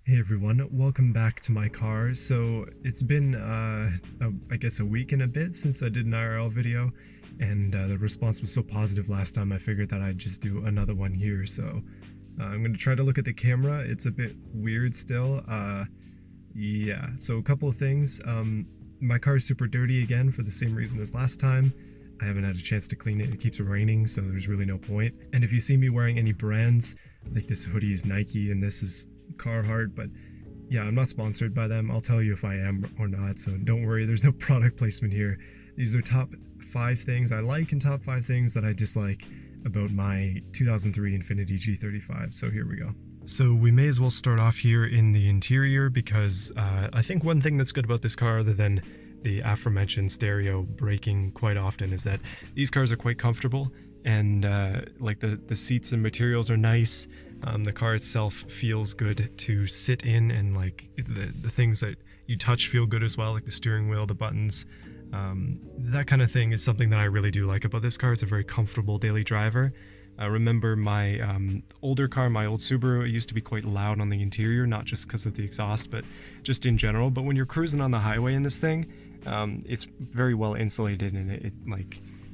Hey everyone, welcome back to my car. So it's been, I guess a week and a bit since I did an IRL video, and the response was so positive last time I figured that I'd just do another one here. So I'm going to try to look at the camera. It's a bit weird still. Yeah, so a couple of things. My car is super dirty again for the same reason as last time. I haven't had a chance to clean it. It keeps raining, so there's really no point. And if you see me wearing any brands, like this hoodie is Nike and this is Carhartt, but yeah, I'm not sponsored by them. I'll tell you if I am or not, so don't worry, there's no product placement here. These are top 5 things I like and top 5 things that I dislike about my 2003 Infiniti G35, so here we go. So we may as well start off here in the interior because I think one thing that's good about this car, other than the aforementioned stereo breaking quite often, is that these cars are quite comfortable, and like the seats and materials are nice. The car itself feels good to sit in, and like the things that you touch feel good as well, like the steering wheel, the buttons. That kind of thing is something that I really do like about this car. It's a very comfortable daily driver. I remember my older car, my old Subaru, it used to be quite loud on the interior, not just because of the exhaust, but just in general. But when you're cruising on the highway in this thing, it's very well insulated, and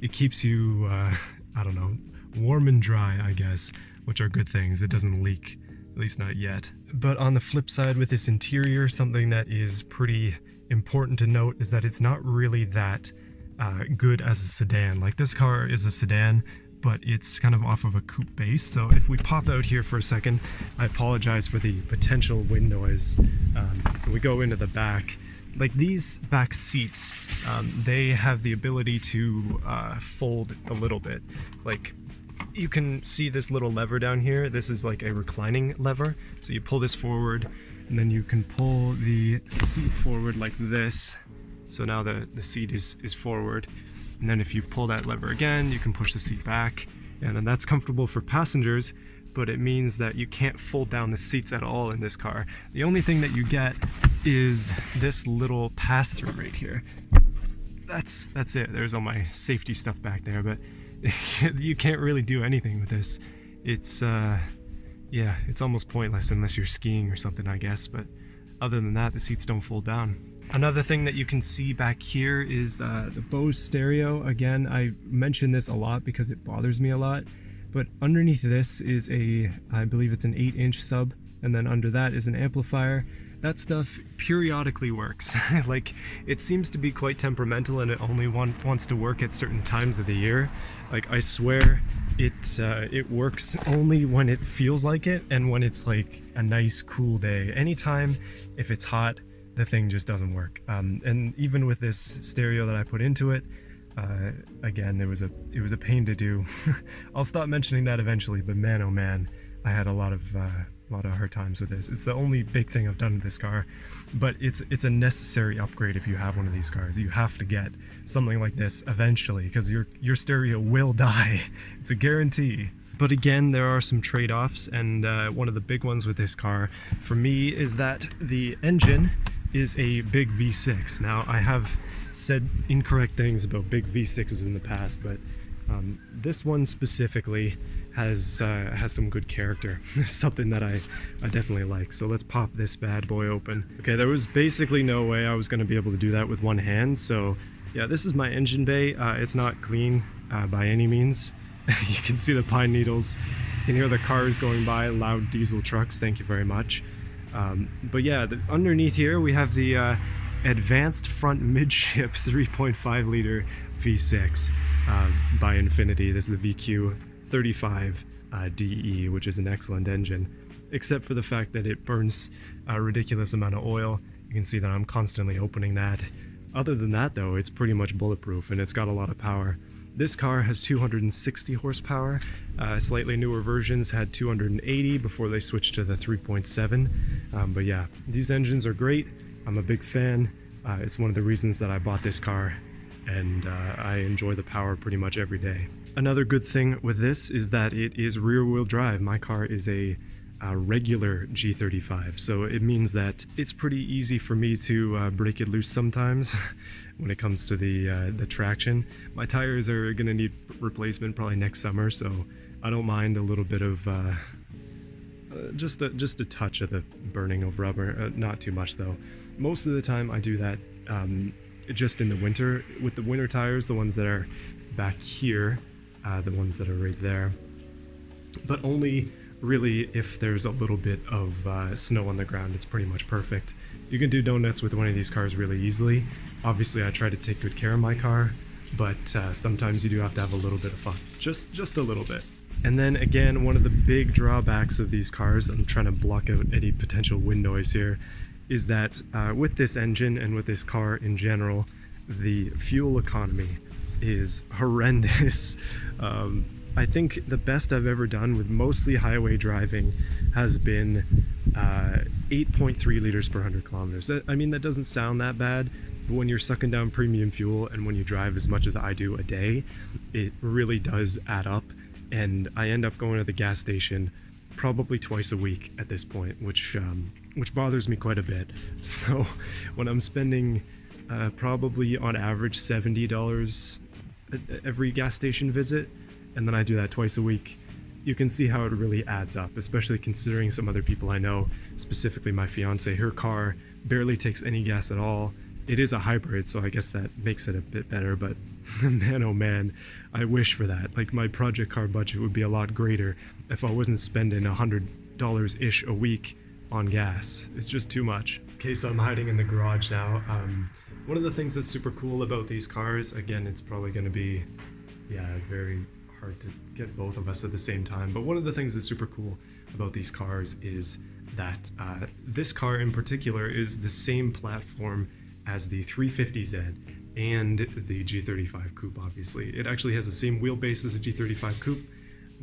it keeps you, I don't know, warm and dry, I guess, which are good things. It doesn't leak, at least not yet. But on the flip side with this interior, something that is pretty important to note is that it's not really that good as a sedan. Like, this car is a sedan, but it's kind of off of a coupe base. So if we pop out here for a second, I apologize for the potential wind noise. We go into the back. Like, these back seats, they have the ability to fold a little bit. Like, you can see this little lever down here. This is like a reclining lever. So you pull this forward, and then you can pull the seat forward like this. So now the seat is forward. And then if you pull that lever again, you can push the seat back. And then that's comfortable for passengers, but it means that you can't fold down the seats at all in this car. The only thing that you get is this little pass-through right here. That's it. There's all my safety stuff back there, but you can't really do anything with this. It's yeah, it's almost pointless unless you're skiing or something, I guess. But other than that, the seats don't fold down. Another thing that you can see back here is the Bose stereo. Again, I mention this a lot because it bothers me a lot, but underneath this is I believe it's an 8-inch sub, and then under that is an amplifier. That stuff periodically works. Like, it seems to be quite temperamental, and it only wants to work at certain times of the year. Like, I swear it works only when it feels like it, and when it's like a nice cool day. Anytime if it's hot, the thing just doesn't work. And even with this stereo that I put into it, again, it was a pain to do. I'll stop mentioning that eventually, but man, oh man, I had a lot of hard times with this. It's the only big thing I've done with this car, but it's a necessary upgrade if you have one of these cars. You have to get something like this eventually, because your stereo will die. It's a guarantee. But again, there are some trade-offs, and one of the big ones with this car for me is that the engine is a big V6. Now, I have said incorrect things about big V6s in the past, but this one specifically has some good character. Something that I definitely like. So let's pop this bad boy open. Okay, there was basically no way I was going to be able to do that with one hand. So yeah, this is my engine bay. It's not clean by any means. You can see the pine needles. You can hear the cars going by, loud diesel trucks. Thank you very much. But yeah, underneath here we have the advanced front midship 3.5 liter V6 by Infiniti. This is the VQ35 DE, which is an excellent engine, except for the fact that it burns a ridiculous amount of oil. You can see that I'm constantly opening that. Other than that though, it's pretty much bulletproof, and it's got a lot of power. This car has 260 horsepower. Slightly newer versions had 280 before they switched to the 3.7. But yeah, these engines are great. I'm a big fan. It's one of the reasons that I bought this car, and I enjoy the power pretty much every day. Another good thing with this is that it is rear-wheel drive. My car is a regular G35, so it means that it's pretty easy for me to break it loose sometimes when it comes to the traction. My tires are gonna need replacement probably next summer, so I don't mind a little bit of just a touch of the burning of rubber, not too much though. Most of the time I do that just in the winter with the winter tires, the ones that are back here, the ones that are right there, but only really if there's a little bit of snow on the ground. It's pretty much perfect. You can do donuts with one of these cars really easily. Obviously I try to take good care of my car, but sometimes you do have to have a little bit of fun, just a little bit. And then again, one of the big drawbacks of these cars, I'm trying to block out any potential wind noise here, is that with this engine and with this car in general, the fuel economy is horrendous. I think the best I've ever done with mostly highway driving has been 8.3 liters per 100 kilometers. I mean, that doesn't sound that bad, but when you're sucking down premium fuel and when you drive as much as I do a day, it really does add up. And I end up going to the gas station probably twice a week at this point, which bothers me quite a bit. So when I'm spending probably on average $70 every gas station visit, and then I do that twice a week, you can see how it really adds up, especially considering some other people I know, specifically my fiance. Her car barely takes any gas at all. It is a hybrid, so I guess that makes it a bit better, but man oh man, I wish for that. Like, my project car budget would be a lot greater if I wasn't spending $100-ish a week on gas. It's just too much. Okay, so I'm hiding in the garage now. One of the things that's super cool about these cars, again, it's probably going to be, very hard to get both of us at the same time, but one of the things that's super cool about these cars is that this car in particular is the same platform as the 350Z and the G35 Coupe. Obviously, it actually has the same wheelbase as a G35 Coupe,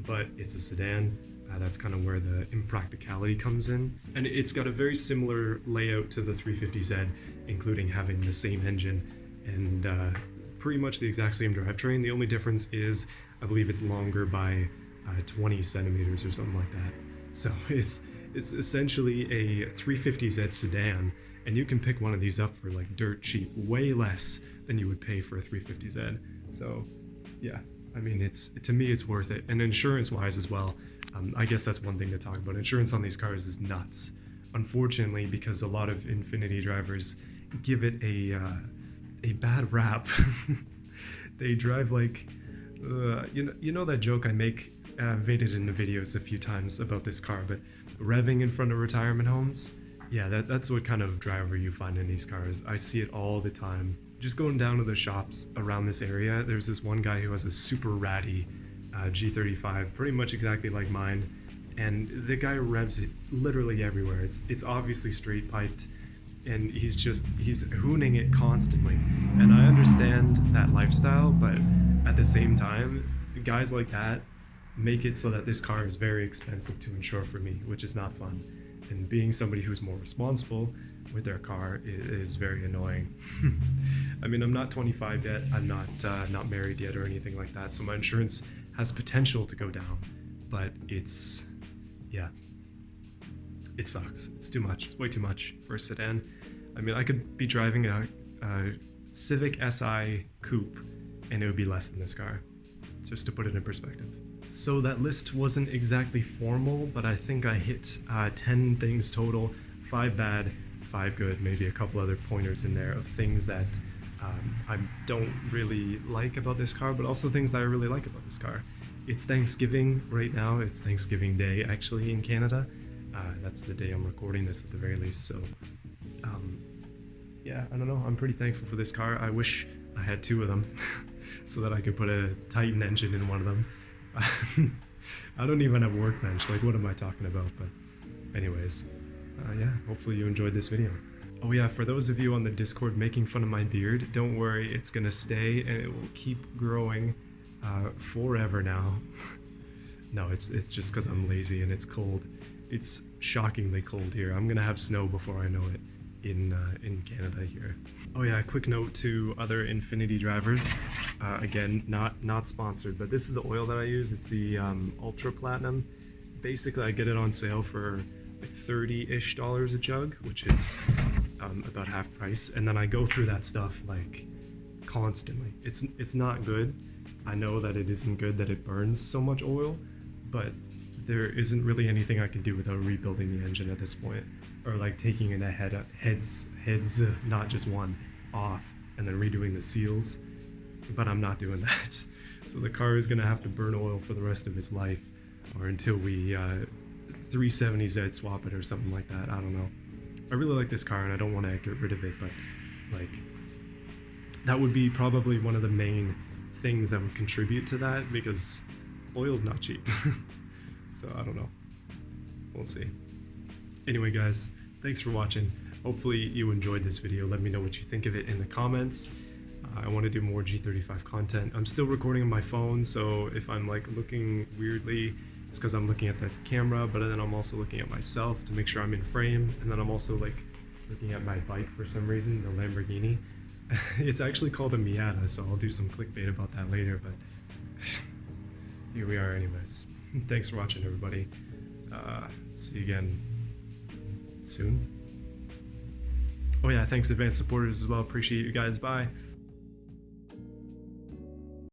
but it's a sedan. That's kind of where the impracticality comes in, and it's got a very similar layout to the 350Z, including having the same engine and pretty much the exact same drivetrain. The only difference is I believe it's longer by 20 centimeters or something like that. So it's essentially a 350Z sedan, and you can pick one of these up for like dirt cheap, way less than you would pay for a 350Z. So yeah, I mean, to me it's worth it. And insurance wise as well, I guess that's one thing to talk about. Insurance on these cars is nuts, unfortunately, because a lot of Infiniti drivers give it a bad rap. They drive like you know that joke I make, I've made it in the videos a few times about this car, but revving in front of retirement homes, yeah, that's what kind of driver you find in these cars. I see it all the time. Just going down to the shops around this area, there's this one guy who has a super ratty G35, pretty much exactly like mine, and the guy revs it literally everywhere. It's obviously straight piped, and he's hooning it constantly. And I understand that lifestyle, but at the same time, guys like that make it so that this car is very expensive to insure for me, which is not fun. And being somebody who's more responsible with their car is very annoying. I mean, I'm not 25 yet, I'm not married yet or anything like that, so my insurance has potential to go down, but it sucks. It's too much. It's way too much for a sedan. I mean, I could be driving a Civic Si Coupe and it would be less than this car, just to put it in perspective. So that list wasn't exactly formal, but I think I hit 10 things total, 5 bad, 5 good, maybe a couple other pointers in there of things that I don't really like about this car, but also things that I really like about this car. It's Thanksgiving right now. It's Thanksgiving Day actually in Canada. That's the day I'm recording this at the very least. So yeah, I don't know. I'm pretty thankful for this car. I wish I had 2 of them so that I could put a Titan engine in one of them. I don't even have a workbench. Like, what am I talking about? But anyways, yeah, hopefully you enjoyed this video. Oh yeah, for those of you on the Discord making fun of my beard, don't worry, it's gonna stay and it will keep growing forever now. No, it's just because I'm lazy and it's cold. It's shockingly cold here. I'm gonna have snow before I know it in Canada here. Oh yeah, a quick note to other Infiniti drivers. Again, not sponsored, but this is the oil that I use. It's the Ultra Platinum. Basically, I get it on sale for like $30-ish a jug, which is about half price. And then I go through that stuff like constantly. It's not good. I know that it isn't good that it burns so much oil, but there isn't really anything I can do without rebuilding the engine at this point, or like taking in a heads, not just one, off, and then redoing the seals. But I'm not doing that. So the car is gonna have to burn oil for the rest of its life, or until we 370Z swap it or something like that. I don't know. I really like this car and I don't want to get rid of it, but like that would be probably one of the main things that would contribute to that, because oil's not cheap. So I don't know. We'll see. Anyway, guys, thanks for watching. Hopefully you enjoyed this video. Let me know what you think of it in the comments. I want to do more G35 content. I'm still recording on my phone, so if I'm like looking weirdly, it's because I'm looking at the camera, but then I'm also looking at myself to make sure I'm in frame, and then I'm also like looking at my bike for some reason, the Lamborghini. It's actually called a Miata, so I'll do some clickbait about that later, but here we are anyways. Thanks for watching, everybody. See you again soon. Oh yeah, thanks advanced supporters as well. Appreciate you guys. Bye.